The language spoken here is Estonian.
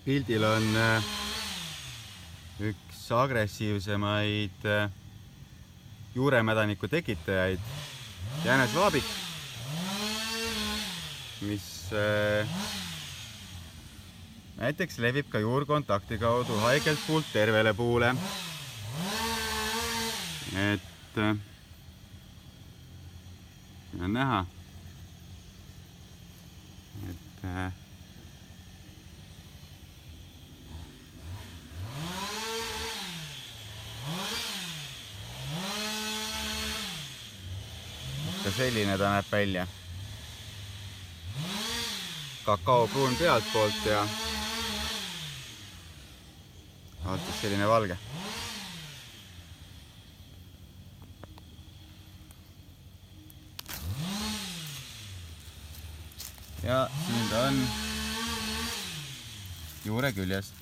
Pildil on üks agressiivsemaid juuremädaniku tekitajaid, jäänesvaabik, mis näiteks levib ka juurkontakti kaudu haigelt puult tervele puule. Et on näha, et ka selline ta näeb välja. Kakaopruun pealtpoolt ja altist selline valge. Ja siin ta on juure küljes.